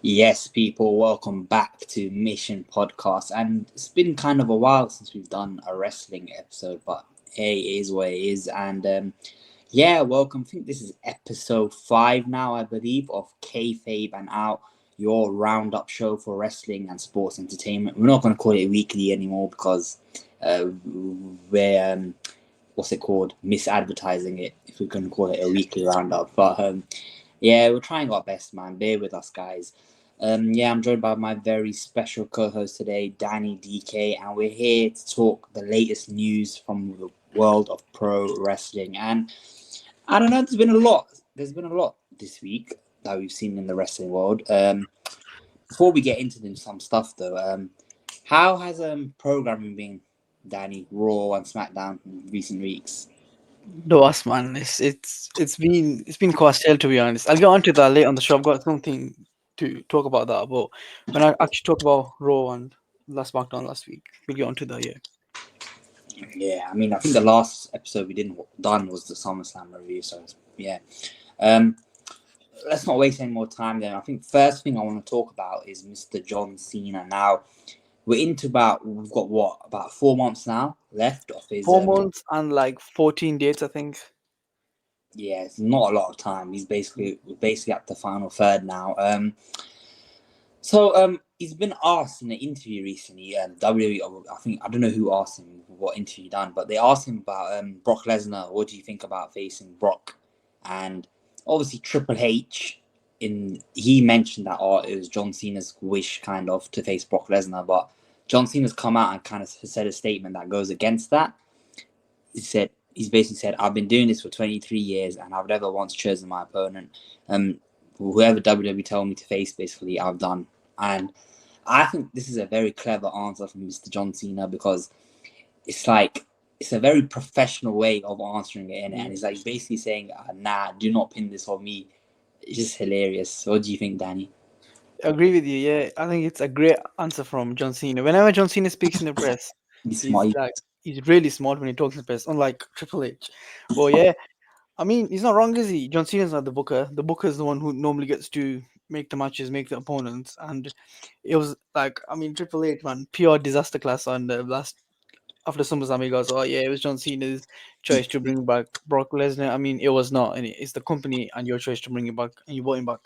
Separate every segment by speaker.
Speaker 1: Yes, people, welcome back to Mission Podcast. And it's been kind of a while since we've done a wrestling episode, but hey, it is what it is. And yeah, welcome. I think this is episode 5 now, I believe, of Kayfabe and Out, your roundup show for wrestling and sports entertainment. We're not going to call it weekly anymore because we're, what's it called, misadvertising it if we're going to call it a weekly roundup. But yeah, we're trying our best, man. Bear with us, guys. Yeah, I'm joined by my very special co-host today, Danny DK, and we're here to talk the latest news from the world of pro wrestling. And I don't know, there's been a lot. There's been a lot this week that we've seen in the wrestling world. Before we get into some stuff, though, how has programming been, Danny, Raw and SmackDown in recent weeks?
Speaker 2: No, us man, it's been quite stale to be honest. I'll get onto that later on the show. I've got something to talk about that. But when I actually talk about Raw and last SmackDown last week, we'll get onto that. Yeah,
Speaker 1: Yeah, I mean, I think the last episode we done was the SummerSlam review. So yeah, um, let's not waste any more time. Then I think first thing I want to talk about is Mr. John Cena. Now we've got what, about 4 months now left of his
Speaker 2: 4 months and like 14 dates, I think.
Speaker 1: yeah, it's not a lot of time. We're basically at the final third now. So he's been asked in an interview recently. WWE, I think, I don't know who asked him what interview he done, but they asked him about Brock Lesnar. What do you think about facing Brock? And obviously Triple H, he mentioned that it was John Cena's wish kind of to face Brock Lesnar, but John Cena's come out and kind of said a statement that goes against that. He's basically said, I've been doing this for 23 years and I've never once chosen my opponent. Whoever WWE told me to face, basically, I've done. And I think this is a very clever answer from Mr. John Cena because it's a very professional way of answering it. And it's like basically saying, nah, do not pin this on me. It's just hilarious. What do you think, Danny?
Speaker 2: Agree with you. Yeah, I think it's a great answer from John Cena. Whenever John Cena speaks in the press,
Speaker 1: He's
Speaker 2: he's
Speaker 1: smart.
Speaker 2: like he's really smart when he talks in the press, unlike Triple H. Well, yeah, I mean, he's not wrong, is he? John Cena's not the booker. The booker is the one who normally gets to make the matches, make the opponents. And it was like, I mean, Triple H, man, pure disaster class on the last after SummerSlam. He goes, oh, yeah, it was John Cena's choice to bring back Brock Lesnar. I mean, it was not. And it's the company and your choice to bring him back, and you brought him back.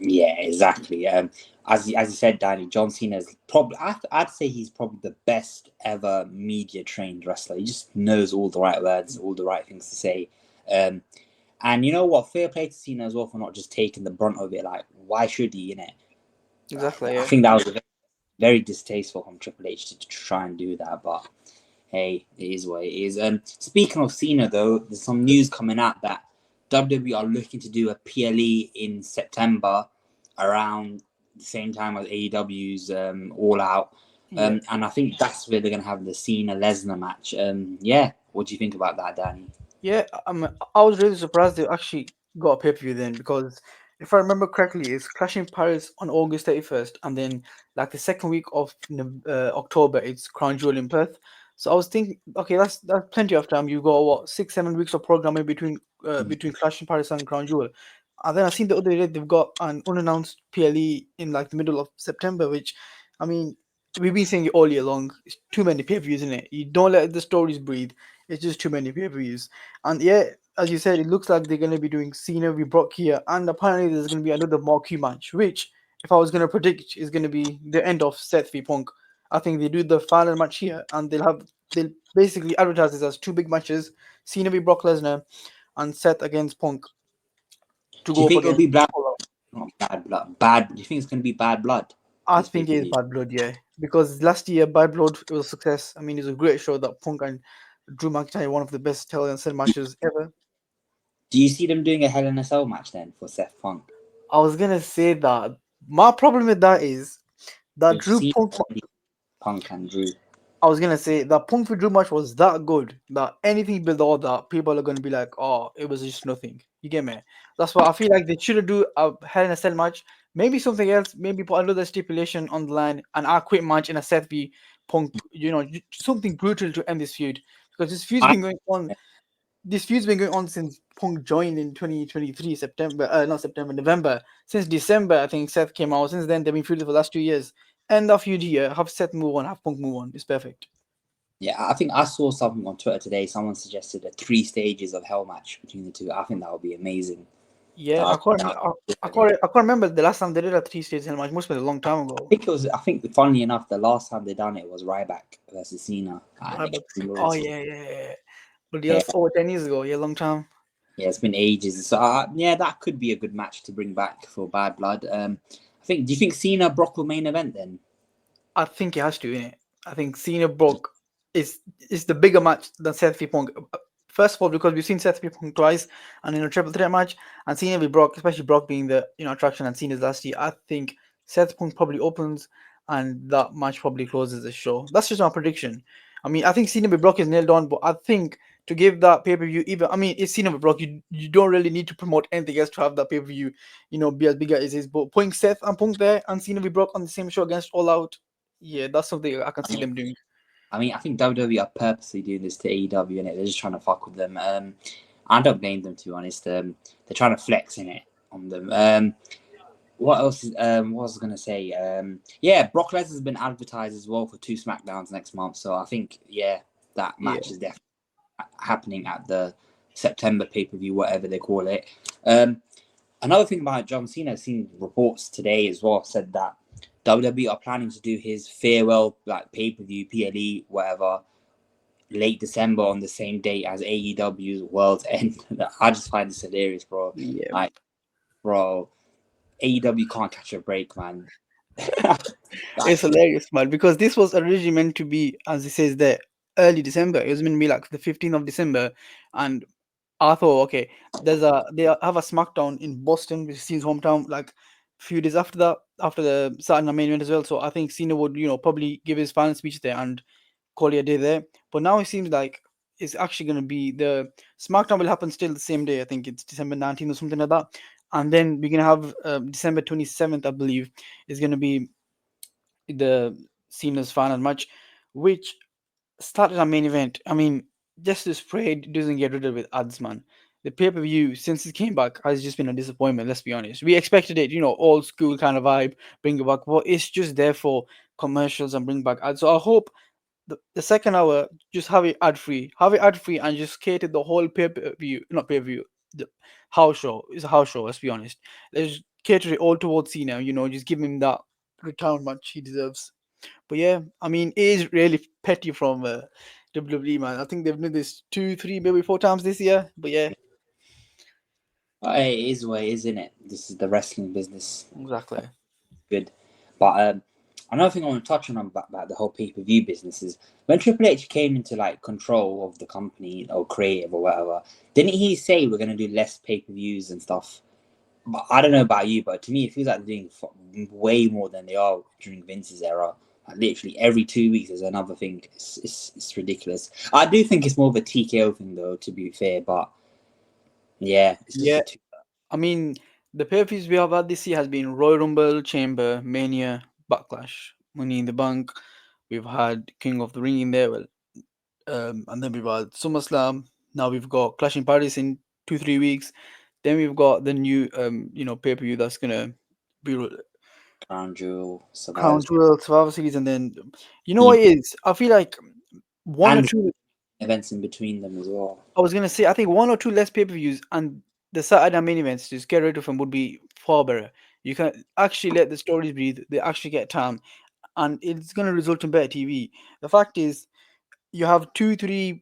Speaker 1: Yeah, exactly. As you said, Danny, John Cena is probably, I'd say he's probably the best ever media trained wrestler. He just knows all the right words, all the right things to say. Um, and you know what? Fair play to Cena as well for not just taking the brunt of it. Like, why should he?
Speaker 2: Exactly,
Speaker 1: I
Speaker 2: yeah.
Speaker 1: think that was very distasteful from Triple H to try and do that. But hey, it is what it is. Speaking of Cena, though, there's some news coming out that WWE are looking to do a PLE in September around the same time as AEW's All Out.
Speaker 2: Yeah.
Speaker 1: And I think that's where they're going to have the Cena Lesnar match. Yeah, what do you think about that, Danny?
Speaker 2: Yeah, I was really surprised they actually got a pay per view then because if I remember correctly, it's Clash in Paris on August 31st, and then like the second week of October, it's Crown Jewel in Perth. So I was thinking, okay, that's plenty of time. You got what 6 7 weeks of programming between Clash in Paris and Crown Jewel, and then I seen the other day they've got an unannounced PLE in like the middle of September, which I mean we've been saying it all year long. It's too many pay per views in it. You don't let the stories breathe. It's just too many pay per views. And yeah, as you said, it looks like they're going to be doing Cena v Brock here, and apparently there's going to be another marquee match, which, if I was going to predict, is going to be the end of Seth v Punk. I think they do the final match here, and they'll basically advertise this as two big matches: Cena v Brock Lesnar and Seth against Punk to
Speaker 1: Do you
Speaker 2: go up
Speaker 1: think it'll
Speaker 2: against.
Speaker 1: be bad? Not bad blood. Bad. Do you think it's going to be bad blood?
Speaker 2: I
Speaker 1: This pay
Speaker 2: think
Speaker 1: per
Speaker 2: it is
Speaker 1: view.
Speaker 2: Bad Blood, yeah, because last year Bad Blood it was a success. I mean, it's a great show that Punk and Drew McIntyre, one of the best Hell in a Cell matches ever.
Speaker 1: Do you see them doing a Hell in a Cell match then for Seth Punk?
Speaker 2: I was gonna say that my problem with that is that
Speaker 1: We've
Speaker 2: Drew
Speaker 1: seen
Speaker 2: Punk.
Speaker 1: Punk and Drew.
Speaker 2: I was gonna say that Punk for Drew match was that good that anything below that people are gonna be like, oh, it was just nothing. You get me? That's why I feel like they should do a Hell in a Cell match. Maybe something else. Maybe put another stipulation on the line, an I Quit match in a Seth v Punk. Something brutal to end this feud because this feud's
Speaker 1: I
Speaker 2: been going on. this feud's been going on since Punk joined in 2023 September, not September, November. Since December, I think Seth came out. Since then, they've been feuding for the last 2 years. End of feud here. Have Seth move on, have Punk move on. It's perfect.
Speaker 1: Yeah, I think I saw something on Twitter today. Someone suggested a 3 stages of hell match between the two. I think that would be amazing.
Speaker 2: Yeah,
Speaker 1: That, that,
Speaker 2: I can't remember the last time they did a 3 stage match. Must have been a long time ago.
Speaker 1: think it was. I think, funnily enough, the last time they done it was Ryback versus Cena at
Speaker 2: Right, but,
Speaker 1: Extreme
Speaker 2: oh
Speaker 1: Rules.
Speaker 2: yeah. But
Speaker 1: Yeah,
Speaker 2: yes, over 10 years ago. Yeah, long time.
Speaker 1: yeah, it's been ages. So yeah, that could be a good match to bring back for Bad Blood. I think. Do you think Cena Brock will main event then?
Speaker 2: I think it has to, innit? I think Cena Brock is the bigger match than Seth v Punk. First of all, because we've seen Seth v Punk twice, and in a triple threat match, and Cena v Brock, especially Brock being the attraction and Cena's last year, I think Seth Punk probably opens, and that match probably closes the show. That's just my prediction. I mean, I think Cena v Brock is nailed on, but I think to give that pay per view, even I mean, it's Cena v Brock. You don't really need to promote anything else to have that pay per view, be as big as it is. But putting Seth and Punk there and Cena v Brock on the same show against All Out, yeah, that's something I can see them doing.
Speaker 1: I mean, I think WWE are purposely doing this to AEW, and they're just trying to fuck with them. I don't blame them, to be honest. They're trying to flex in it on them. What else? What was I gonna say? Yeah, Brock Lesnar's been advertised as well for 2 SmackDowns next month, so I think that match is definitely happening at the September pay-per-view, whatever they call it. Another thing about John Cena, I've seen reports today as well, said that WWE are planning to do his farewell pay-per-view, PLE, whatever, late December on the same date as AEW's World's End. I just find this hilarious, bro.
Speaker 2: Yeah.
Speaker 1: Bro, AEW can't catch a break, man.
Speaker 2: It's hilarious, man, because this was originally meant to be, as it says there, early December. It was meant to be like the 15th of December, and I thought, okay, they have a SmackDown in Boston, which is Cena's hometown, like a few days after that, after the Saturday Night Main Event as well. So I think Cena would, probably give his final speech there and call it a day there. But now it seems like it's actually going to be the SmackDown will happen still the same day. I think it's December 19th or something like that. And then we're going to have December 27th, I believe, is going to be the Cena's final match, which started a main event. I mean, just this parade doesn't get rid of it, ads, man. The pay per view since it came back has just been a disappointment. Let's be honest. We expected it, old school kind of vibe, bring it back. But it's just there for commercials and bring back ads. So I hope the second hour just have it ad free, and just cater the whole pay per view, not pay per view, the house show. It's a house show. Let's be honest. Let's cater it all towards Cena. Just give him that return match he deserves. But yeah, I mean, it is really petty from WWE, man. I think they've done this 2, 3, maybe 4 times this year. But yeah,
Speaker 1: It is what it is, isn't it? This is the wrestling business.
Speaker 2: exactly.
Speaker 1: Good. But another thing I want to touch on about the whole pay-per-view business is when Triple H came into control of the company or creative or whatever, didn't he say we're going to do less pay-per-views and stuff? But I don't know about you, but to me it feels like they're doing way more than they are during Vince's era. Literally every 2 weeks there's another thing. It's ridiculous. I do think it's more of a TKO thing though, to be fair, but yeah, it's just
Speaker 2: I mean, the pay-per-views we have had this year has been Royal Rumble, Chamber, Mania, Backlash, Money in the Bank. We've had King of the Ring in there, and then we've had SummerSlam. Now we've got Clash in Paris in 2-3 weeks. Then we've got the new pay-per-view that's gonna be
Speaker 1: Crown Jewel,
Speaker 2: Crown
Speaker 1: Survivor
Speaker 2: Jewel, Survivor Series, and then what it is? I feel like one or
Speaker 1: and
Speaker 2: two.
Speaker 1: events in between them as well.
Speaker 2: I was gonna say I think one or two less pay-per-views and the Saturday main events, just get rid of them, would be far better. You can actually let the stories breathe. They actually get time, and it's gonna result in better TV. The fact is, you have 2-3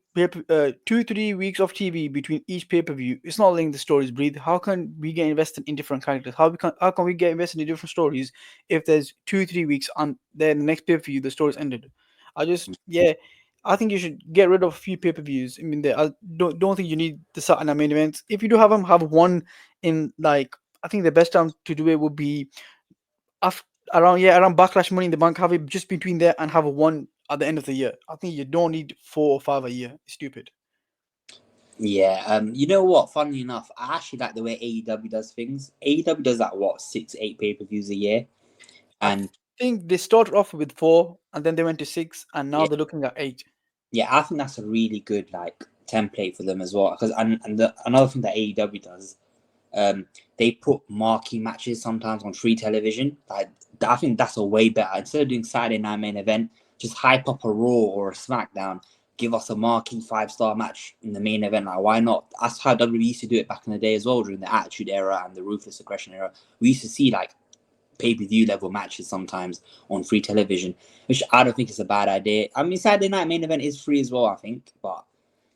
Speaker 2: weeks of TV between each pay per view. It's not letting the stories breathe. How can we get invested in different characters? How can we get invested in different stories if there's 2-3 weeks and then the next pay per view the story's ended? I think you should get rid of a few pay per views. I mean, I don't think you need the Saturday main events. If you do have them, have one in I think the best time to do it would be after around Backlash, Money in the Bank. Have it just between there and have one at the end of the year. I think you don't need 4 or 5 a year. It's stupid.
Speaker 1: Yeah, you know what? Funnily enough, I actually like the way AEW does things. AEW does 6, 8 pay-per-views a year, and
Speaker 2: I think they started off with 4 and then they went to 6 and now
Speaker 1: yeah,
Speaker 2: they're looking at 8.
Speaker 1: yeah, I think that's a really good template for them as well. Because another thing that AEW does, they put marquee matches sometimes on free television. Like, I think that's a way better. Instead of doing Saturday night main event, just hype up a Raw or a SmackDown. Give us a marquee 5-star match in the main event. Like, why not? That's how WWE used to do it back in the day as well, during the Attitude Era and the Ruthless Aggression Era. We used to see like pay-per-view level matches sometimes on free television, which I don't think is a bad idea. I mean, Saturday night main event is free as well, I think, but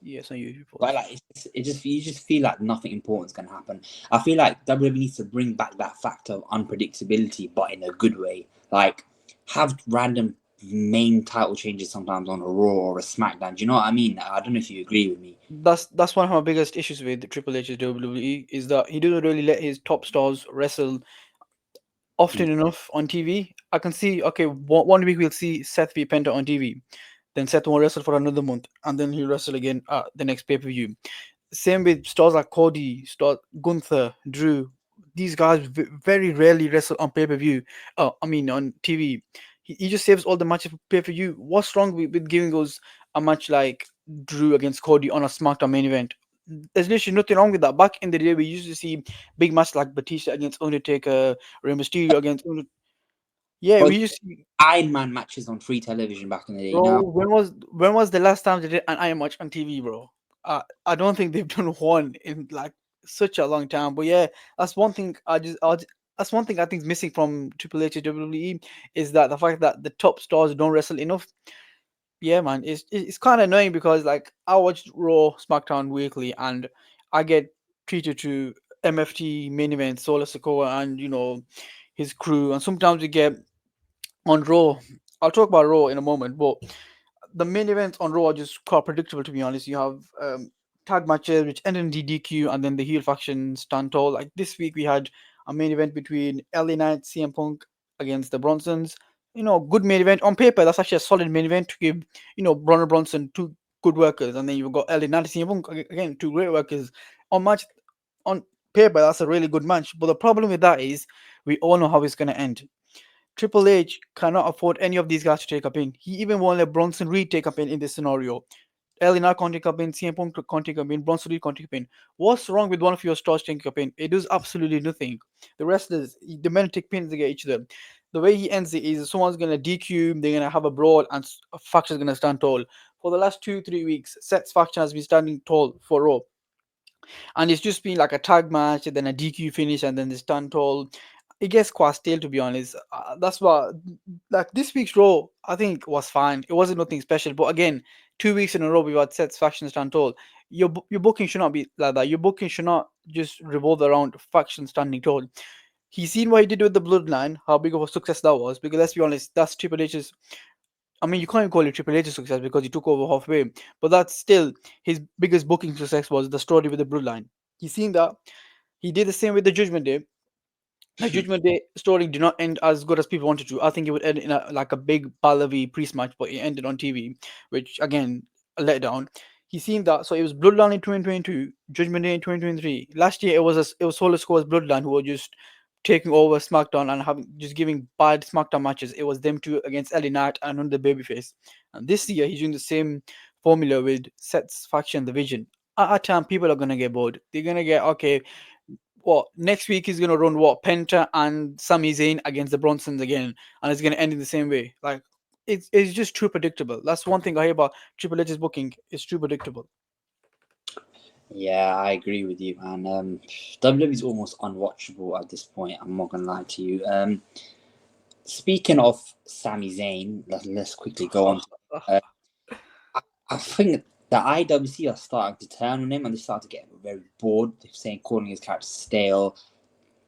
Speaker 2: Yes, on YouTube.
Speaker 1: like you just feel like nothing important is gonna happen. I feel like WWE needs to bring back that factor of unpredictability, but in a good way. Like, have random main title changes sometimes on a Raw or a SmackDown. Do you know what I mean? I don't know if you agree with me.
Speaker 2: That's one of my biggest issues with Triple H's WWE is that he doesn't really let his top stars wrestle often enough on TV. I can see, okay, one week we'll see Seth v Penta on TV, then Seth won't wrestle for another month, and then he'll wrestle again at the next pay per view. Same with stars like Cody, Gunther, Drew. These guys very rarely wrestle on pay per view. I mean on TV. He just saves all the matches for pay per view. What's wrong with giving those a match like Drew against Cody on a SmackDown main event? There's literally nothing wrong with that. Back in the day, we used to see big matches like Batista against Undertaker, Rey Mysterio against. Yeah,
Speaker 1: Or
Speaker 2: we used to.
Speaker 1: Iron Man matches on free television back in the day. You
Speaker 2: Bro,
Speaker 1: know,
Speaker 2: when was the last time they did an Iron match on TV, bro? I don't think they've done one in like such a long time. But yeah, that's one thing that's one thing I think is missing from Triple H WWE is that the fact that the top stars don't wrestle enough. Yeah, man, it's kind of annoying because like I watch Raw, SmackDown weekly, and I get treated to MFT main event, Solo Sikoa, and his crew, and sometimes we get on Raw. I'll talk about Raw in a moment, but the main events on Raw are just quite predictable, to be honest. You have tag matches which end in DDQ, and then the heel faction stand tall. Like this week, we had a main event between LA Knight, CM Punk against the Bronsons. Good main event on paper. That's actually a solid main event to give Braun and Bronson two good workers, and then you've got LA Knight, CM Punk again, two great workers. On paper, that's a really good match. But the problem with that is we all know how it's going to end. Triple H cannot afford any of these guys to take a pin. He even won't let Bronson Reed take a pin in this scenario. Elina can't take a pin, CM Punk can't take a pin, Bronson Reed can't take a pin. What's wrong with one of your stars taking a pin? It does absolutely nothing. The wrestlers, the men take pins against each other. The way he ends it is someone's gonna DQ, they're gonna have a brawl, and a faction's gonna stand tall. For the last 2-3 weeks, Seth's faction has been standing tall for Raw, and it's just been like a tag match, and then a DQ finish, and then they stand tall. It gets quite stale, to be honest. That's why, like this week's Raw, I think was fine. It wasn't nothing special, but again, 2 weeks in a row we've had Seth's faction stand tall. Your booking should not be like that. Your booking should not just revolve around faction standing tall. He's seen what he did with the Bloodline, how big of a success that was. Because let's be honest, that's Triple H's. I mean, you can't even call it Triple H's success because he took over halfway, but that's still his biggest booking success was the story with the Bloodline. He's seen that. He did the same with the Judgment Day. The Judgment Day story did not end as good as people wanted to. I think it would end in like a big Pallavi priest match, but it ended on TV, which again a letdown. He seen that, so it was Bloodline in 2022, Judgment Day in 2023. Last year it was Solo Sikoa's Bloodline who were just taking over SmackDown and having just giving bad SmackDown matches. It was them two against LA Knight and under Babyface. And this year he's doing the same formula with Seth's faction, the Vision. At a time, people are gonna get bored. They're gonna get okay. What next week is gonna run what Penta and Sami Zayn against the Bronsons again, and it's gonna end in the same way. Like it's just too predictable. That's one thing I hear about Triple H's booking. It's too predictable.
Speaker 1: Yeah, I agree with you, man. WWE is almost unwatchable at this point. I'm not gonna lie to you. Speaking of Sami Zayn, let's quickly go on. I think the IWC are starting to turn on him, and they start to get very bored. They're saying calling his character stale.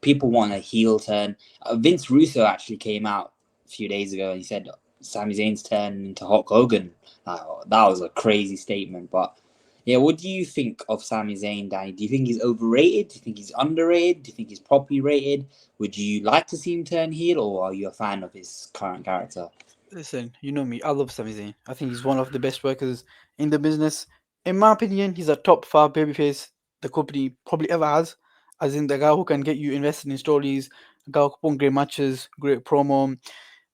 Speaker 1: People want a heel turn. Vince Russo actually came out a few days ago and he said Sami Zayn's turning into Hulk Hogan. That was a crazy statement, but yeah, what do you think of Sami Zayn, Danny? Do you think he's overrated? Do you think he's underrated? Do you think he's properly rated? Would you like to see him turn heel, or are you a fan of his current character?
Speaker 2: Listen, you know me. I love Sami Zayn. I think he's one of the best workers in the business. In my opinion, he's a top 5 babyface the company probably ever has. As in the guy who can get you invested in stories, a guy who can put great matches, great promo.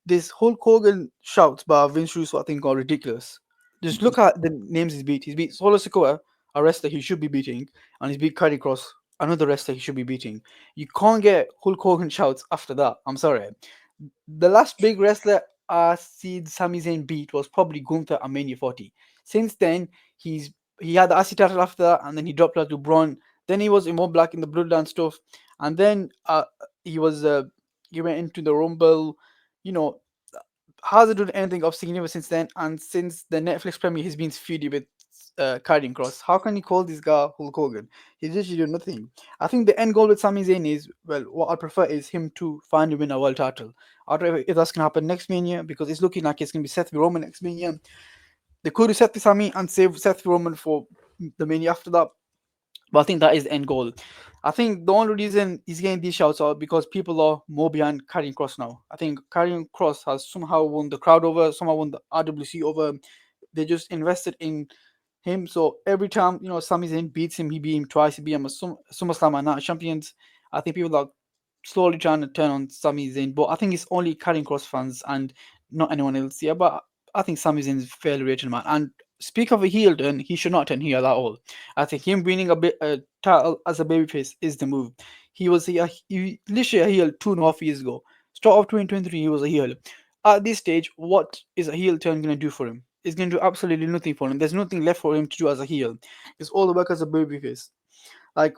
Speaker 2: This Hulk Hogan shouts by Vince Russo, I think, are ridiculous. Just look at the names he's beat. He's beat Solo Sikoa, a wrestler he should be beating, and he's beat Karrion Kross, another wrestler he should be beating. You can't get Hulk Hogan shouts after that. I'm sorry. The last big wrestler I seen Sami Zayn beat was probably Gunther at Mania 40. Since then, he had the IC title after that, and then he dropped out to Braun. Then he was Immo Black in the Bloodline stuff, and then he was he went into the Rumble. You know, hasn't done anything of significance since then, and since the Netflix premiere, he's been feuding with Karrion Kross. How can you call this guy Hulk Hogan? He's literally doing nothing. I think the end goal with Sami Zayn is, well, what I prefer is him to finally win a world title. I don't know if that's gonna happen next Mania, because it's looking like it's gonna be Seth Roman next Mania. They could have Seth Sami and save Seth Roman for the Mania after that, but I think that is the end goal. I think the only reason he's getting these shouts are because people are more behind Karrion Kross now. I think Karrion Kross has somehow won the crowd over, somehow won the RWC over. They just invested in him. So every time, Sami Zayn beats him, he beat him twice, he beat him at SummerSlam and Night of Champions. I think people are slowly trying to turn on Sami Zayn, but I think it's only Karrion Kross fans and not anyone else. Yeah, but I think Sami Zayn is fairly rated, man. And speak of a heel turn, he should not turn heel at all. I think him winning a title as a babyface is the move. He literally a heel 2.5 years ago. Start of 2023, he was a heel. At this stage, what is a heel turn going to do for him? It's going to do absolutely nothing for him. There's nothing left for him to do as a heel. It's all the work as a babyface. Like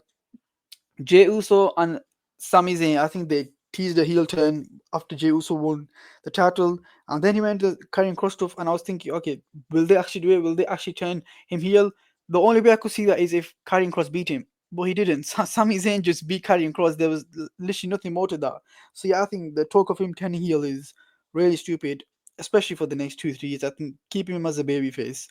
Speaker 2: Jey Uso and Sami Zayn, I think they teased a heel turn after Jey Uso won the title, and then he went to Karrion Kross stuff, and I was thinking, okay, will they actually do it? Will they actually turn him heel? The only way I could see that is if Karrion Kross beat him, but he didn't. Sami Zayn just beat Karrion Kross. There was literally nothing more to that. So yeah, I think the talk of him turning heel is really stupid, especially for the next 2 3 years. I think keeping him as a babyface,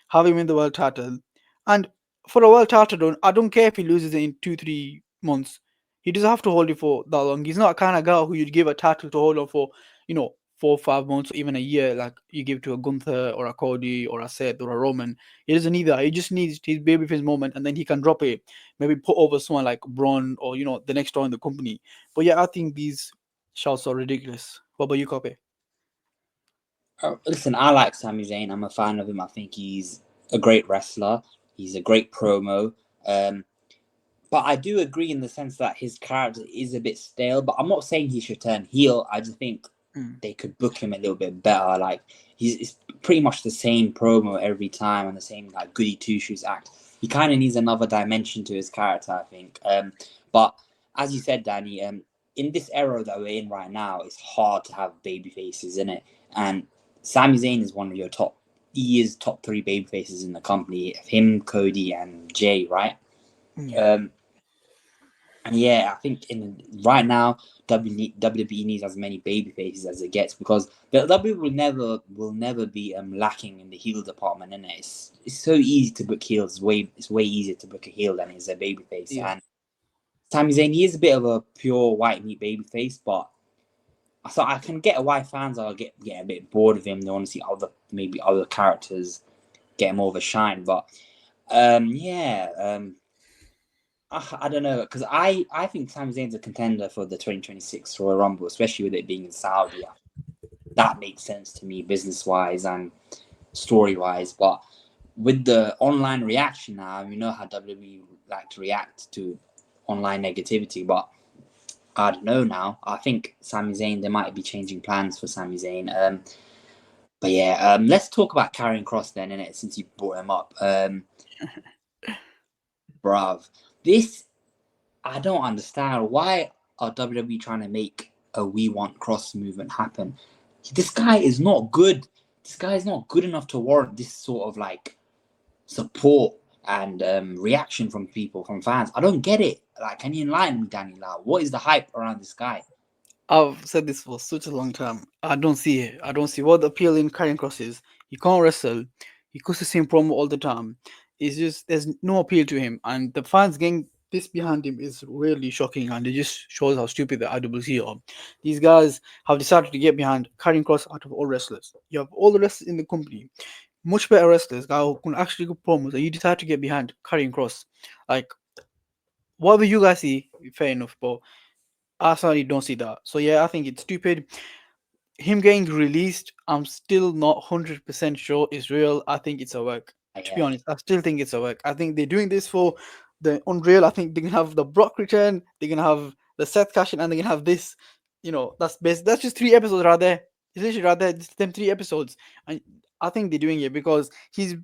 Speaker 2: have him in the world title, and for a world title run, I don't care if he loses it in 2 3 months. He doesn't have to hold it for that long. He's not a kind of guy who you'd give a title to hold on for, 4 5 months or even a year, like you give to a Gunther or a Cody or a Seth or a Roman. He doesn't need that. He just needs his babyface moment, and then he can drop it. Maybe put over someone like Braun or the next door in the company. But yeah, I think these shouts are ridiculous. What about you, Copy?
Speaker 1: Listen, I like Sami Zayn. I'm a fan of him. I think he's a great wrestler. He's a great promo. But I do agree in the sense that his character is a bit stale. But I'm not saying he should turn heel. I just think they could book him a little bit better. Like it's pretty much the same promo every time and the same like goody two shoes act. He kind of needs another dimension to his character, I think. But as you said, Danny, in this era that we're in right now, it's hard to have baby faces in it. And Sami Zayn is one of your top. He is top 3 baby faces in the company. Him, Cody, and Jay, right?
Speaker 2: Yeah.
Speaker 1: And yeah, I think right now WWE needs as many baby faces as it gets, because the WWE will never be lacking in the heel department. And it's so easy to book heels. It's way easier to book a heel than it is a baby face.
Speaker 2: Yeah.
Speaker 1: And Sami Zayn, he is a bit of a pure white meat baby face, but so I can get why fans are get a bit bored of him. They want to see other characters get more of a shine. But I don't know, because I think Sami Zayn's a contender for the 2026 Royal Rumble, especially with it being in Saudi. That makes sense to me, business wise and story wise. But with the online reaction now, you know how WWE like to react to online negativity, but I don't know now. I think Sami Zayn, they might be changing plans for Sami Zayn. But yeah, let's talk about Karrion Kross then, innit, since you brought him up. Bruv, this, I don't understand. Why are WWE trying to make a We Want Kross movement happen? This guy is not good. This guy is not good enough to warrant this sort of like support and reaction from people, from fans. I don't get it. Like, can you enlighten me, Danny? Like, what is the hype around this guy?
Speaker 2: I've said this for such a long time. I don't see it. I don't see what the appeal in Karrion Kross is. He can't wrestle. He cuts the same promo all the time. It's just there's no appeal to him, and the fans getting this behind him is really shocking, and it just shows how stupid the IWC are. These guys have decided to get behind Karrion Kross out of all wrestlers. You have all the wrestlers in the company, much better wrestlers, guys who can actually go promos, and you decide to get behind Karrion Kross. Like, whatever you guys see, fair enough, but I certainly don't see that. So yeah, I think it's stupid. Him getting released, I'm still not 100% sure is real. I think it's a work. To be honest, I still think it's a work. I think they're doing this for the Unreal. I think they can have the Brock return, they can have the Seth cash in, and they can have this. That's best. That's just 3 episodes right there. It's literally right there. Just them 3 episodes, and I think they're doing it because he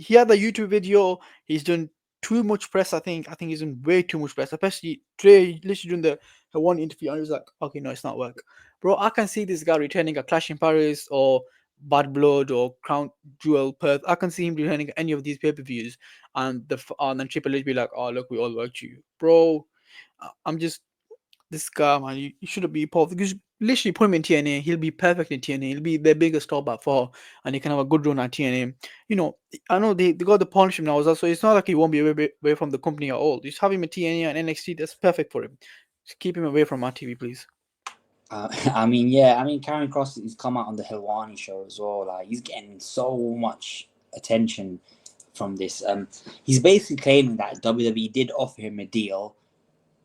Speaker 2: had the YouTube video. He's done too much press. I think he's done way too much press. Especially today, literally doing the one interview, and he was like, "Okay, no, it's not work, bro. I can see this guy returning a Clash in Paris or Bad Blood or Crown Jewel Perth. I can see him returning any of these pay-per-views, and then Triple H be like, "Oh, look, we all worked you, bro." I'm just this guy, man. You shouldn't be Paul because literally put him in TNA. He'll be perfect in TNA. He'll be their biggest star by far, and he can have a good run at TNA. I know they got the partnership now, so it's not like he won't be away from the company at all. Just have him in TNA and NXT. That's perfect for him. Just keep him away from our TV, please.
Speaker 1: I mean, yeah. I mean, Karrion Kross has come out on the Helwani show as well. Like, he's getting so much attention from this. He's basically claiming that WWE did offer him a deal,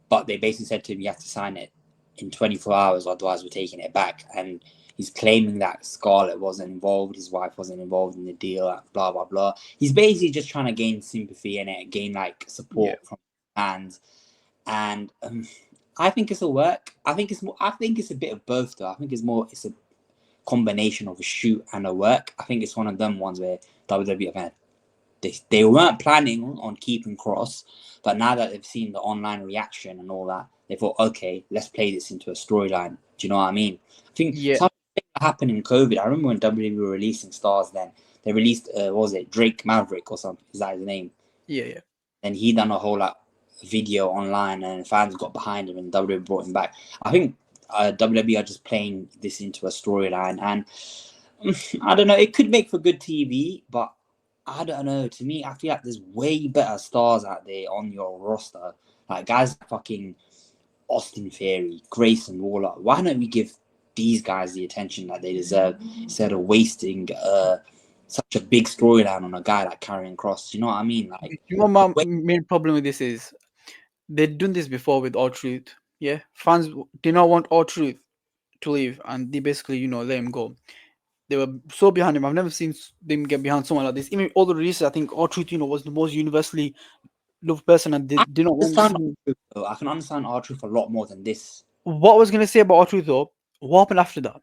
Speaker 1: but they basically said to him, you have to sign it in 24 hours, otherwise we're taking it back. And he's claiming that Scarlett wasn't involved, his wife wasn't involved in the deal, blah, blah, blah. He's basically just trying to gain sympathy and gain, like, support from fans. And I think it'll work. I think it's a bit of both, though. I think it's a combination of a shoot and a work. I think it's one of them ones where WWE have had they weren't planning on keeping Kross, but now that they've seen the online reaction and all that, they thought, okay, let's play this into a storyline. Do you know what I mean? I think something happened in COVID. I remember when WWE were releasing stars then. They released, what was it, Drake Maverick or something? Is that his name?
Speaker 2: Yeah.
Speaker 1: And he done a whole video online and fans got behind him and WWE brought him back. I think WWE are just playing this into a storyline. And I don't know, it could make for good TV, but I don't know. To me, I feel like there's way better stars out there on your roster. Like guys like fucking Austin Theory, Grayson Waller. Why don't we give these guys the attention that they deserve instead of wasting such a big storyline on a guy like Karrion Kross? You know what I mean? Like,
Speaker 2: you know, my main problem with this is they've done this before with R-Truth. Yeah, fans did not want R-Truth to leave, and they basically, let him go. They were so behind him. I've never seen them get behind someone like this. Even all the releases, I think R-Truth, was the most universally loved person, and they did not want to.
Speaker 1: I can understand R-Truth a lot more than this.
Speaker 2: What I was gonna say about R-Truth though, what happened after that?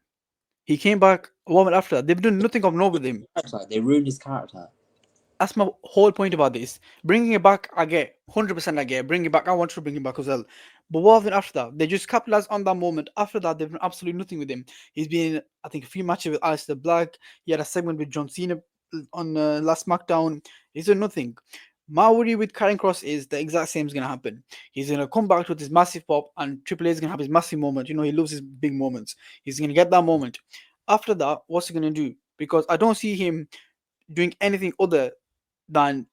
Speaker 2: He came back. What happened after that? They've done nothing of note with him.
Speaker 1: They ruined his character.
Speaker 2: That's my whole point about this. Bringing it back, I get 100%. I get bring it back. I want to bring it back as well. But what happened after that? They just capitalized on that moment. After that, they've done absolutely nothing with him. He's been, I think, a few matches with Aleister Black. He had a segment with John Cena on last SmackDown. He's done nothing. My worry with Karrion Kross is the exact same is going to happen. He's going to come back with his massive pop, and Triple H is going to have his massive moment. He loves his big moments. He's going to get that moment. After that, what's he going to do? Because I don't see him doing anything other than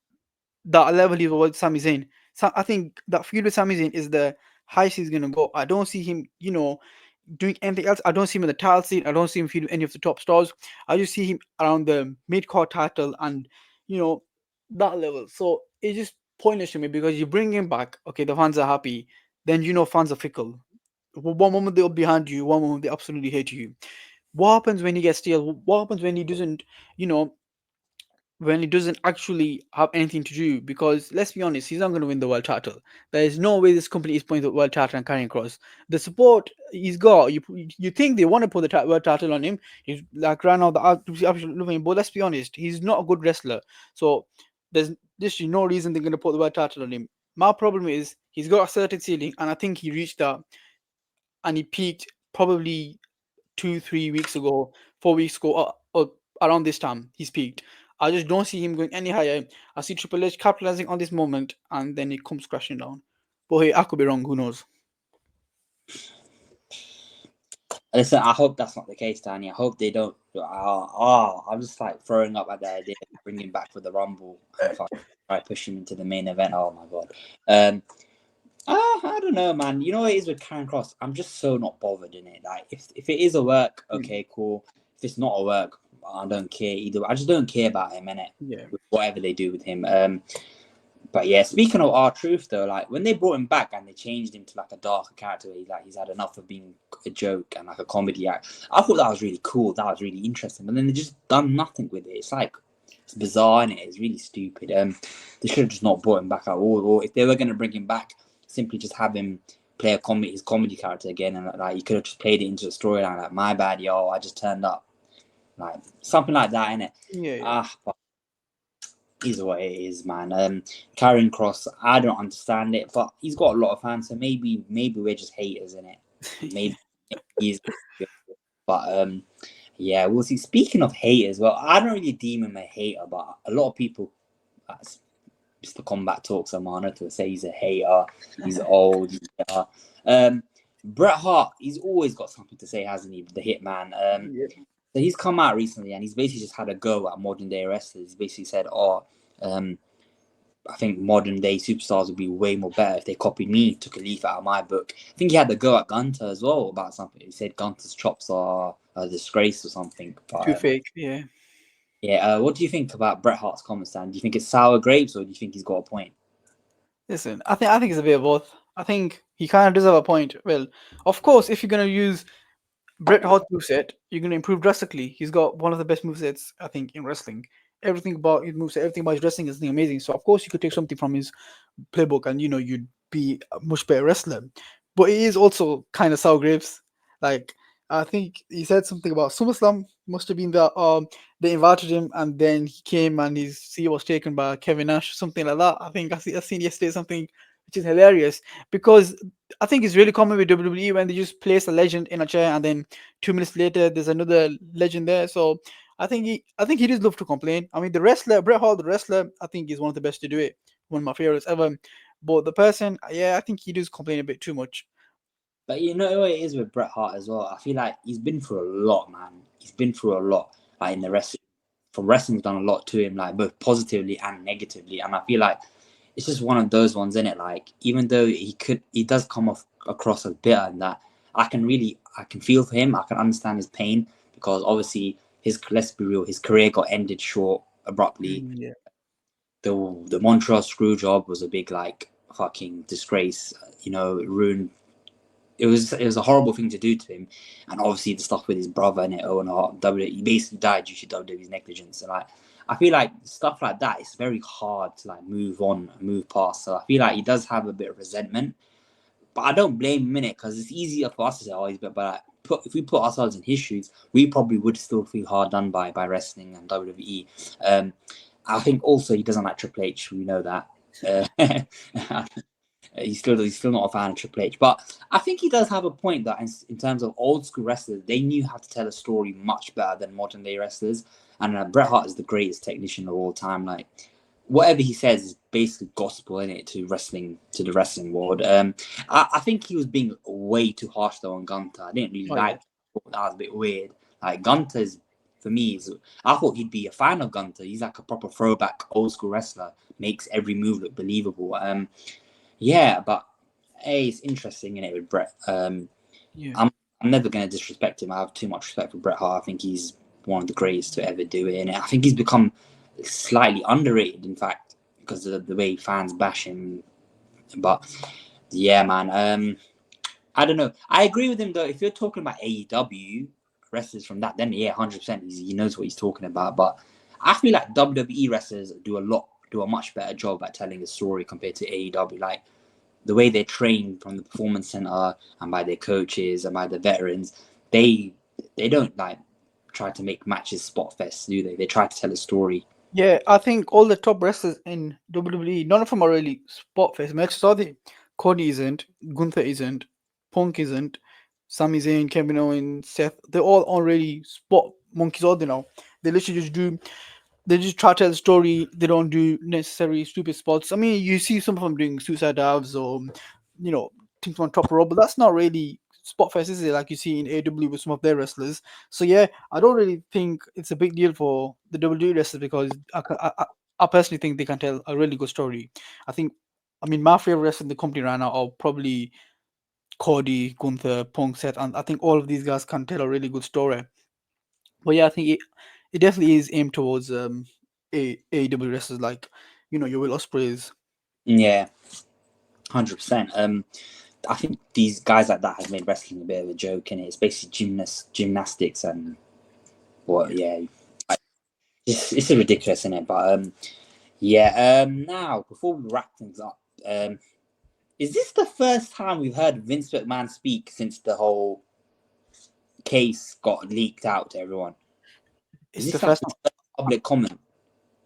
Speaker 2: that level he was with Sami Zayn. So I think that feud with Sami Zayn is the highest he's gonna go. I don't see him, doing anything else. I don't see him in the title scene. I don't see him feud any of the top stars. I just see him around the mid-card title and that level. So it's just pointless to me because you bring him back. Okay, the fans are happy. Then fans are fickle. One moment they're behind you, one moment they absolutely hate you. What happens when he gets stale? What happens when he doesn't, when he doesn't actually have anything to do? Because let's be honest, he's not going to win the world title. There is no way this company is putting the world title on Karrion Kross. The support he's got, you think they want to put the world title on him? He's like right now the absolutely loving him, but let's be honest, he's not a good wrestler. So there's just no reason they're going to put the world title on him. My problem is he's got a certain ceiling, and I think he reached that, and he peaked probably 2-3 weeks ago, 4 weeks ago, or around this time he's peaked. I just don't see him going any higher. I see Triple H capitalizing on this moment, and then it comes crashing down. But hey, I could be wrong. Who knows?
Speaker 1: Listen, I hope that's not the case, Danny. I hope they don't. I'm just like throwing up at the idea of bringing him back for the Rumble and try push him into the main event. Oh my god. I don't know, man. You know what it is with Karrion Kross? I'm just so not bothered in it. Like, if it is a work, okay, cool. If it's not a work, I don't care either. I just don't care about him, innit?
Speaker 2: Yeah.
Speaker 1: Whatever they do with him. But yeah, speaking of R-Truth though, like when they brought him back and they changed him to like a darker character, where he's had enough of being a joke and like a comedy act. I thought that was really cool. That was really interesting. But then they just done nothing with it. It's like, It's bizarre, and it's really stupid. They should have just not brought him back at all. Or if they were going to bring him back, simply just have him play his comedy character again, and like he could have just played it into a storyline. Like, my bad, yo, I just turned up, like something like that, innit?
Speaker 2: Yeah.
Speaker 1: But is what it is, man. Karrion Kross, I don't understand it, but he's got a lot of fans, so maybe we're just haters, in it. Maybe he's, but yeah, we'll see. Speaking of haters, well, I don't really deem him a hater, but a lot of people, Mr. Combat Talks, Amana, to say he's a hater, he's old. Bret Hart, he's always got something to say, hasn't he? The Hitman.
Speaker 2: Yeah.
Speaker 1: So he's come out recently and he's basically just had a go at modern day wrestlers. He's basically said, I think modern day superstars would be way more better if they copied me, took a leaf out of my book. I think he had the go at Gunter as well about something. He said Gunter's chops are a disgrace or something. But,
Speaker 2: Too fake, yeah.
Speaker 1: Yeah, what do you think about Bret Hart's comments, Dan? Do you think it's sour grapes or do you think he's got a point?
Speaker 2: Listen, I think it's a bit of both. I think he kind of does have a point. Well, of course, if you're gonna use Bret Hart's moveset, you're gonna improve drastically. He's got one of the best movesets, I think, in wrestling. Everything about his moveset, everything about his wrestling is amazing. So of course you could take something from his playbook and you'd be a much better wrestler. But it is also kind of sour grapes. Like, I think he said something about SummerSlam. Must have been that they invited him and then he came and his seat was taken by Kevin Nash, something like that. I think I seen yesterday something which is hilarious because I think it's really common with WWE when they just place a legend in a chair and then 2 minutes later there's another legend there. So I think he does love to complain. I mean, the wrestler Bret Hart, the wrestler, I think is one of the best to do it. One of my favorites ever. But the person, yeah, I think he does complain a bit too much.
Speaker 1: But you know what it is with Bret Hart as well? I feel like he's been through a lot, man. He's been through a lot. Like in the wrestling, from wrestling's done a lot to him, like both positively and negatively. And I feel like it's just one of those ones, isn't it? Like even though he does come across as bitter and that, I can feel for him. I can understand his pain because obviously let's be real, his career got ended short abruptly.
Speaker 2: Yeah.
Speaker 1: The Montreal screw job was a big like fucking disgrace. It ruined. It was a horrible thing to do to him, and obviously the stuff with his brother and Owen Hart, he basically died due to WWE's negligence. And like, I feel like stuff like that, it's very hard to like move on, move past. So I feel like he does have a bit of resentment, but I don't blame him in it because it's easier for us to say, oh, he's but like, if we put ourselves in his shoes, we probably would still feel hard done by wrestling and WWE. I think also he doesn't like Triple H. We know that. He's still not a fan of Triple H, but I think he does have a point that in terms of old school wrestlers, they knew how to tell a story much better than modern day wrestlers. And Bret Hart is the greatest technician of all time. Like whatever he says is basically gospel in it to the wrestling world. I think he was being way too harsh though on Gunter. I didn't really like. That was a bit weird. Like Gunter's for me, I thought he'd be a fan of Gunter. He's like a proper throwback old school wrestler. Makes every move look believable. Yeah, but hey, it's interesting, isn't it, with Bret? I'm never going to disrespect him. I have too much respect for Bret Hart. I think he's one of the greatest to ever do it, and I think he's become slightly underrated, in fact, because of the way fans bash him. But yeah, man, I don't know. I agree with him though. If you're talking about AEW wrestlers from that, then yeah, 100%, he knows what he's talking about. But I feel like WWE wrestlers do a much better job at telling a story compared to AEW. Like the way they're trained from the performance center and by their coaches and by the veterans, they don't like try to make matches spot fest, do they? They try to tell a story.
Speaker 2: Yeah, I think all the top wrestlers in WWE, none of them are really spot face matches, are they? Cody isn't, Gunther isn't, Punk isn't, Sami Zayn, Kevin Owens, Seth. They're all already spot monkeys, are they now? They literally they just try to tell the story. They don't do necessary stupid spots. I mean, you see some of them doing suicide dives or, things on top rope, but that's not really spot fest, is it? Like you see in AW with some of their wrestlers. So yeah, I don't really think it's a big deal for the WWE wrestlers because I personally think they can tell a really good story. I mean, my favorite wrestlers in the company right now are probably Cody, Gunther, Punk, Seth, and I think all of these guys can tell a really good story. But yeah, I think it definitely is aimed towards AEW wrestlers like your Will Ospreays.
Speaker 1: Yeah, 100%. I think these guys like that have made wrestling a bit of a joke, and it's basically gymnastics and what? Yeah. it's ridiculous, isn't it? But yeah. Now before we wrap things up, is this the first time we've heard Vince McMahon speak since the whole case got leaked out to everyone? Is
Speaker 2: It's the
Speaker 1: this like
Speaker 2: first
Speaker 1: his
Speaker 2: time.
Speaker 1: first public comment?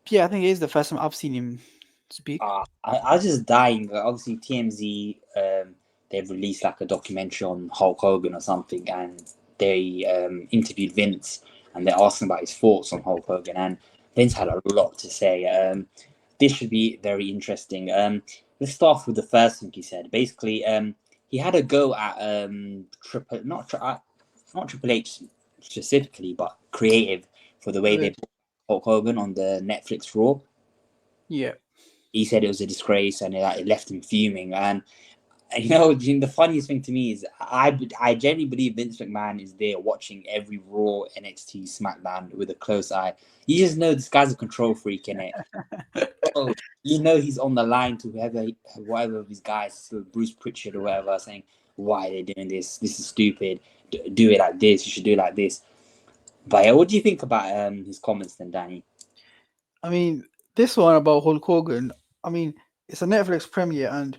Speaker 2: Yeah, I think it is the first time I've seen him speak.
Speaker 1: I was just dying. Obviously, TMZ, they've released like a documentary on Hulk Hogan or something, and they interviewed Vince, and they're asking about his thoughts on Hulk Hogan, and Vince had a lot to say. This should be very interesting. Let's start with the first thing he said. Basically, he had a go at not Triple H specifically, but creative for the way they put Hulk Hogan on the Netflix Raw.
Speaker 2: Yeah.
Speaker 1: He said it was a disgrace, and it left him fuming. And you know, the funniest thing to me is I genuinely believe Vince McMahon is there watching every Raw, NXT, SmackDown with a close eye. You just know this guy's a control freak, innit? Oh, you know he's on the line to whatever of his guys, Bruce Pritchard or whatever, saying, why are they doing this? This is stupid. Do it like this. You should do it like this. But yeah, what do you think about his comments then, Danny?
Speaker 2: I mean, this one about Hulk Hogan, I mean, it's a Netflix premiere, and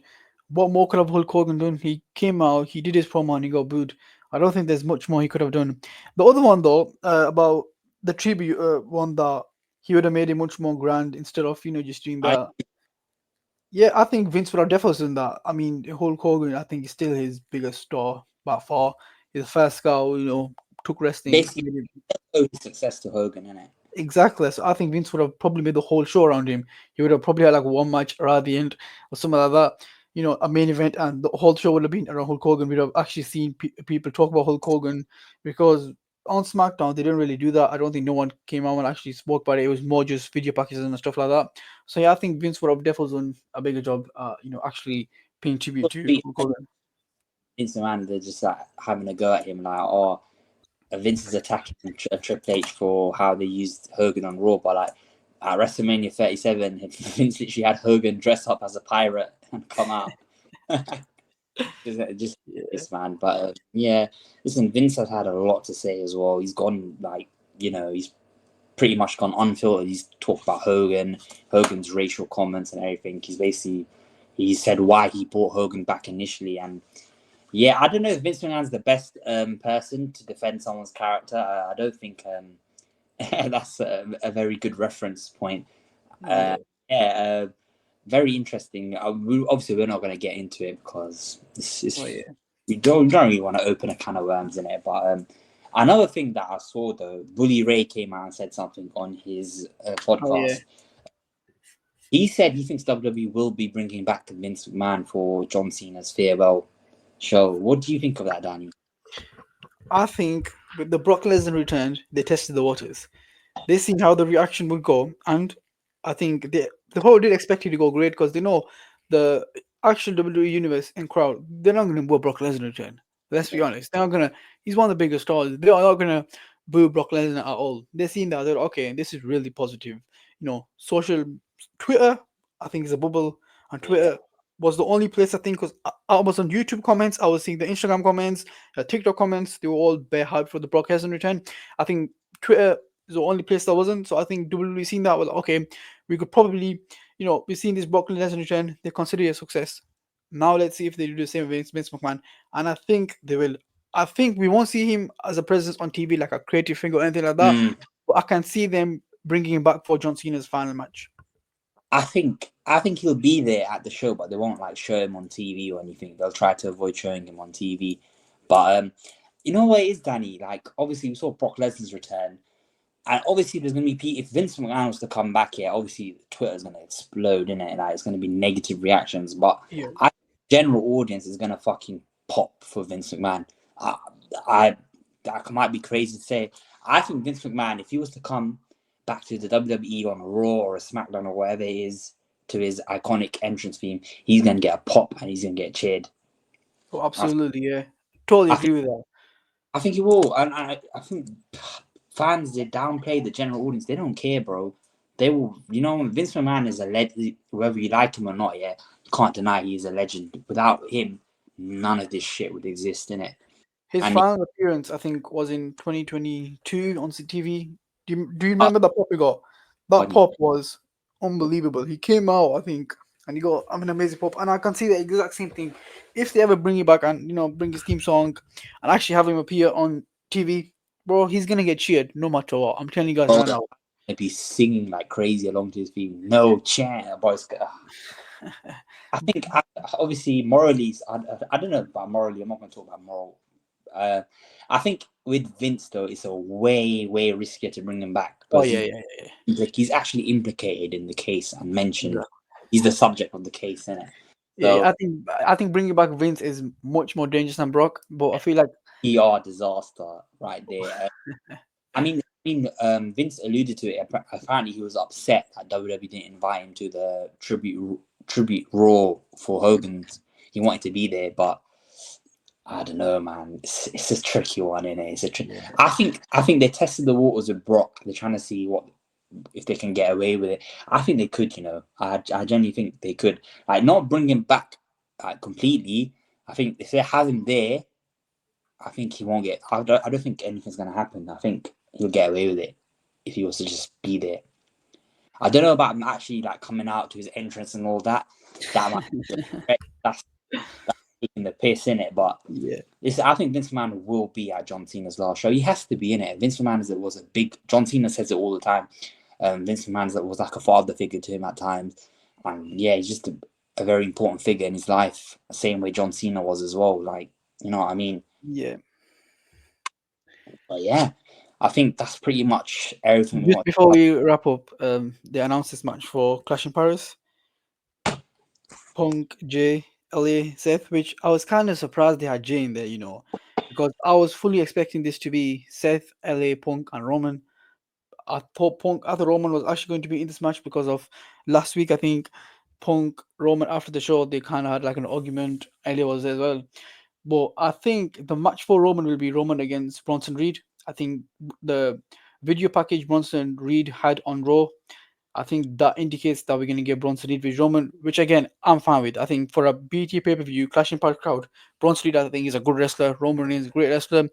Speaker 2: what more could have Hulk Hogan done? He came out, he did his promo, and he got booed. I don't think there's much more he could have done. The other one, though, about the tribute one, that he would have made it much more grand instead of, just doing
Speaker 1: I
Speaker 2: that. Yeah, I think Vince would have definitely done that. I mean, Hulk Hogan, I think, is still his biggest star by far. He's the first guy who, took wrestling.
Speaker 1: basically owe his success to Hogan, innit?
Speaker 2: Exactly. So I think Vince would have probably made the whole show around him. He would have probably had like one match right at the end or something like that. A main event, and the whole show would have been around Hulk Hogan. We'd have actually seen people talk about Hulk Hogan, because on SmackDown they didn't really do that. I don't think no one came out and actually spoke about it. It was more just video packages and stuff like that. So yeah, I think Vince would have definitely done a bigger job. Actually paying tribute to Hulk Hogan.
Speaker 1: Vince McMahon, they're just like having a go at him, like, oh, Vince is attacking Triple H for how they used Hogan on Raw, but like at WrestleMania 37, Vince literally had Hogan dress up as a pirate and come out. just this man, but yeah, listen, Vince has had a lot to say as well. He's gone he's pretty much gone unfiltered. He's talked about Hogan's racial comments and everything. He said why he brought Hogan back initially, and yeah, I don't know if Vince McMahon's the best person to defend someone's character. I don't think that's a very good reference point. Very interesting. Obviously, we're not going to get into it because we don't really want to open a can of worms in it. But another thing that I saw, though, Bully Ray came out and said something on his podcast. He said he thinks WWE will be bringing back Vince McMahon for John Cena's farewell show. What do you think of that, Danny?
Speaker 2: I think with the Brock Lesnar return, they tested the waters. They seen how the reaction would go, and I think they probably did expect it to go great, because they know the actual WWE universe and crowd, they're not going to boo Brock Lesnar return. Let's be honest. They're not going to. He's one of the biggest stars. They are not going to boo Brock Lesnar at all. They've seen that. They're okay. This is really positive. Social Twitter, I think, is a bubble, and Twitter was the only place, I think, because I was on YouTube comments, I was seeing the Instagram comments, TikTok comments. They were all bare hype for the Brock Lesnar return. I think Twitter is the only place that wasn't. So I think WWE seen that, well, okay, we could probably, we've seen this Brock Lesnar return. They consider it a success. Now let's see if they do the same with Vince McMahon. And I think they will. I think we won't see him as a presence on TV, like a creative figure or anything like that. But I can see them bringing him back for John Cena's final match.
Speaker 1: I think he'll be there at the show, but they won't like show him on TV or anything. They'll try to avoid showing him on TV. But you know what it is, Danny? Like, obviously we saw Brock Lesnar's return, and obviously there's gonna be if Vince McMahon was to come back here, obviously Twitter's gonna explode, innit? Like, it's gonna be negative reactions. But I general audience is gonna fucking pop for Vince McMahon. I that might be crazy to say. I think Vince McMahon, if he was to come back to the WWE on a Raw or a SmackDown or whatever it is, to his iconic entrance theme, he's going to get a pop and he's going to get cheered.
Speaker 2: Oh, absolutely, yeah. Totally agree with that.
Speaker 1: I think he will. And I think fans, they downplay the general audience. They don't care, bro. They will, Vince McMahon is a legend, whether you like him or not, yeah. You can't deny he's a legend. Without him, none of this shit would exist, innit?
Speaker 2: His final appearance, I think, was in 2022 on TV. Do you remember the pop he got? That pop was unbelievable. He came out, I think, and he got an amazing pop. And I can see the exact same thing. If they ever bring it back and bring his theme song and actually have him appear on TV, bro, he's gonna get cheered no matter what. I'm telling you guys right now.
Speaker 1: He'd be singing like crazy along to his theme. No chant, boys. I think obviously morally, I don't know about morally. I'm not going to talk about moral. I think with Vince though, it's a way riskier to bring him back.
Speaker 2: Oh yeah.
Speaker 1: Like he's actually implicated in the case and mentioned. Yeah. He's the subject of the case, isn't it? So,
Speaker 2: yeah, I think bringing back Vince is much more dangerous than Brock. But I feel like
Speaker 1: PR disaster right there. I mean, Vince alluded to it. Apparently, he was upset that WWE didn't invite him to the tribute Raw for Hogan. He wanted to be there, but I don't know, man. It's a tricky one, isn't it? It's a tricky. I think they tested the waters with Brock. They're trying to see if they can get away with it. I think they could. I genuinely think they could. Like, not bring him back completely. I think if they have him there, I think he won't get. I don't think anything's gonna happen. I think he'll get away with it if he was to just be there. I don't know about him actually like coming out to his entrance and all that. That's taking the piss in it, but
Speaker 2: yeah,
Speaker 1: I think Vince McMahon will be at John Cena's last show. He has to be in it. Vince McMahon was a big. John Cena says it all the time. Vince McMahon was like a father figure to him at times, and yeah, he's just a very important figure in his life. The same way John Cena was as well. Like, you know what I mean?
Speaker 2: Yeah.
Speaker 1: But yeah, I think that's pretty much everything.
Speaker 2: Just before we wrap up, they announced this match for Clash in Paris. Punk, Jay, LA, Seth, which I was kind of surprised they had Jay in there, because I was fully expecting this to be Seth, LA, Punk, and Roman. I thought Roman was actually going to be in this match because of last week. I think Punk, Roman, after the show, they kind of had like an argument. LA was there as well. But I think the match for Roman will be Roman against Bronson Reed. I think the video package Bronson Reed had on Raw, I think that indicates that we're going to get Bronson Reed with Roman, which again, I'm fine with. I think for a BT pay-per-view, Clash in Park crowd, Bronson Reed, I think, is a good wrestler. Roman Reigns is a great wrestler.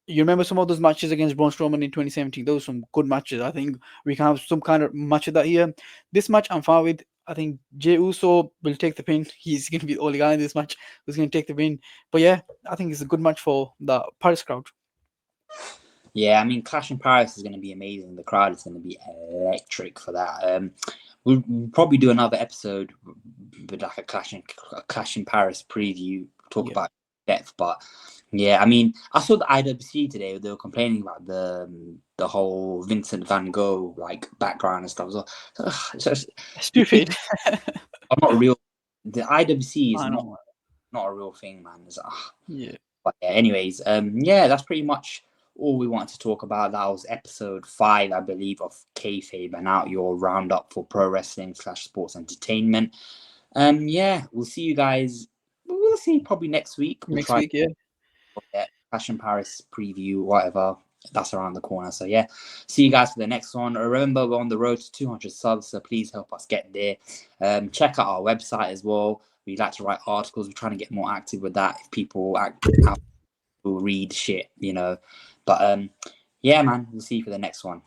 Speaker 2: You remember some of those matches against Braun Strowman in 2017? Those were some good matches. I think we can have some kind of match of that here. This match, I'm fine with. I think Jey Uso will take the pin. He's going to be the only guy in this match who's going to take the pin. But yeah, I think it's a good match for the Paris crowd.
Speaker 1: Yeah, I mean, Clash in Paris is going to be amazing. The crowd is going to be electric for that. We'll probably do another episode with like a Clash in Paris preview, talk about depth. But yeah, I mean, I saw the IWC today. They were complaining about the whole Vincent Van Gogh like background and stuff. So
Speaker 2: stupid.
Speaker 1: I'm not real. The IWC is not a real thing, man.
Speaker 2: Yeah.
Speaker 1: But yeah, anyways, yeah, that's pretty much all we wanted to talk about. That was episode 5, I believe, of Kayfabe, and out your roundup for pro wrestling / sports entertainment. Yeah, we'll see you guys. We'll see probably next week.
Speaker 2: Next week, yeah.
Speaker 1: Clash in Paris preview, whatever. That's around the corner. So yeah, see you guys for the next one. Remember, we're on the road to 200 subs, so please help us get there. Check out our website as well. We like to write articles. We're trying to get more active with that. If people will read shit, But yeah, man, we'll see you for the next one.